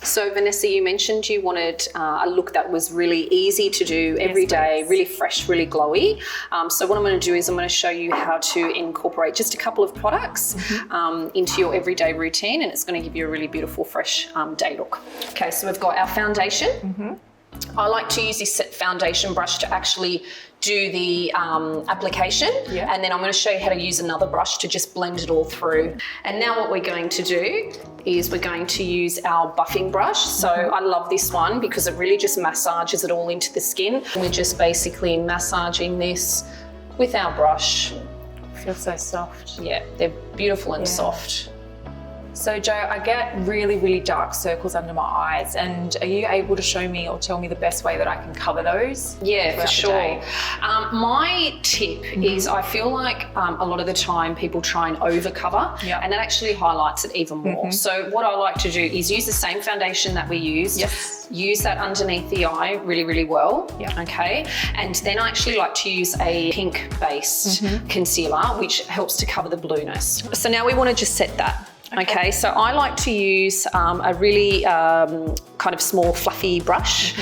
So Vanessa, you mentioned you wanted a look that was really easy to do every day, really fresh, really glowy. So what I'm going to do is I'm going to show you how to incorporate just a couple of products into your everyday routine, and it's going to give you a really beautiful, fresh day look. Okay, so we've got our foundation. I like to use this foundation brush to actually do the application, and then I'm going to show you how to use another brush to just blend it all through. And now what we're going to do is we're going to use our buffing brush. So I love this one because it really just massages it all into the skin. And we're just basically massaging this with our brush. It feels so soft. Yeah, they're beautiful and soft. So Jo, I get really, really dark circles under my eyes, and are you able to show me or tell me the best way that I can cover those? Yeah, for sure. My tip is I feel like a lot of the time people try and over cover, and that actually highlights it even more. So what I like to do is use the same foundation that we used, use that underneath the eye really, really well, okay? And then I actually like to use a pink base concealer, which helps to cover the blueness. So now we want to just set that. Okay, so I like to use a really kind of small fluffy brush.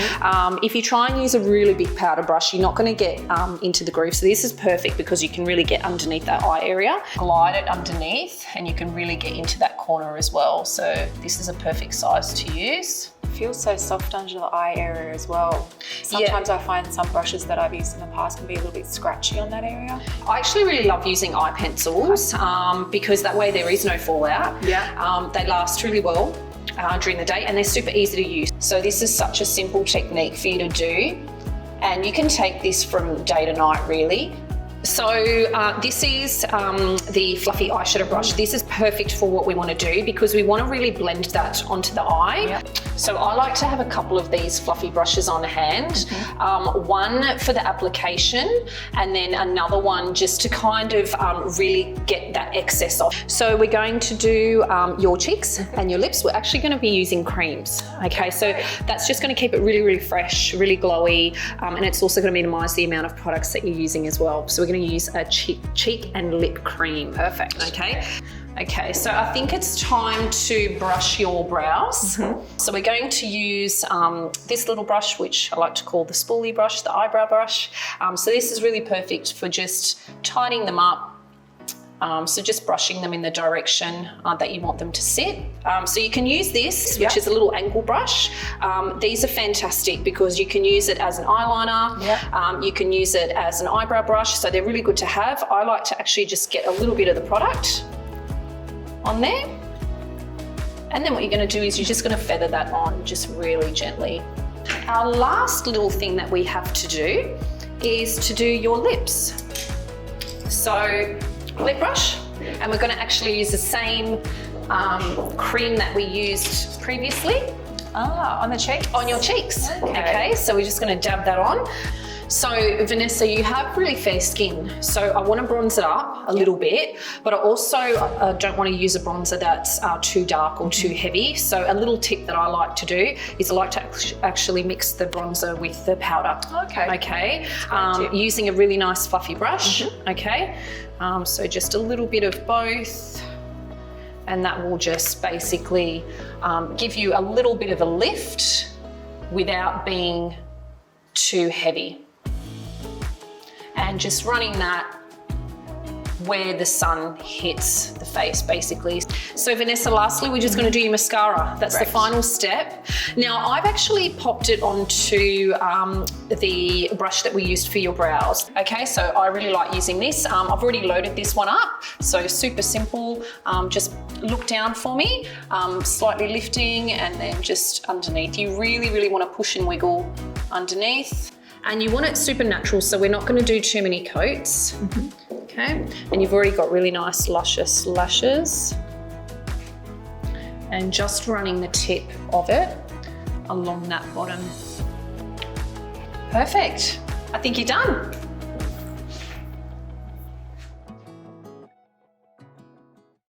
If you try and use a really big powder brush, you're not going to get into the groove. So this is perfect because you can really get underneath that eye area. Glide it underneath and you can really get into that corner as well. So this is a perfect size to use. It feels so soft under the eye area as well. Sometimes I find some brushes that I've used in the past can be a little bit scratchy on that area. I actually really love using eye pencils because that way there is no fallout. They last really well during the day and they're super easy to use. So this is such a simple technique for you to do, and you can take this from day to night really. So this is the fluffy eyeshadow brush. This is perfect for what we want to do because we want to really blend that onto the eye. So I like to have a couple of these fluffy brushes on hand, one for the application and then another one just to kind of really get that excess off. So we're going to do your cheeks and your lips. We're actually going to be using creams. Okay, so that's just going to keep it really, really fresh, really glowy, and it's also going to minimize the amount of products that you're using as well. So we're going to use a cheek and lip cream. Perfect. Okay, so I think it's time to brush your brows. So we're going to use this little brush, which I like to call the spoolie brush, the eyebrow brush. So this is really perfect for just tidying them up. So just brushing them in the direction that you want them to sit. So you can use this, which is a little angle brush. These are fantastic because you can use it as an eyeliner. You can use it as an eyebrow brush. So they're really good to have. I like to actually just get a little bit of the product on there. And then what you're going to do is you're just going to feather that on just really gently. Our last little thing that we have to do is to do your lips. So lip brush, and we're going to actually use the same cream that we used previously. On the cheeks? On your cheeks. Okay, so we're just going to dab that on. So Vanessa, you have really fair skin, so I want to bronze it up a little bit, but I also don't want to use a bronzer that's too dark or too heavy. So a little tip that I like to do is I like to actually mix the bronzer with the powder. Okay. Using a really nice fluffy brush. Okay. So just a little bit of both, and that will just basically give you a little bit of a lift without being too heavy. And just running that where the sun hits the face, basically. So Vanessa, lastly, we're just going to do your mascara. That's the final step. Now, I've actually popped it onto the brush that we used for your brows. Okay, so I really like using this. I've already loaded this one up, so super simple. Just look down for me, slightly lifting, and then just underneath. You really, really want to push and wiggle underneath. And you want it super natural, so we're not going to do too many coats. Okay, and you've already got really nice luscious lashes. And just running the tip of it along that bottom. Perfect. I think you're done.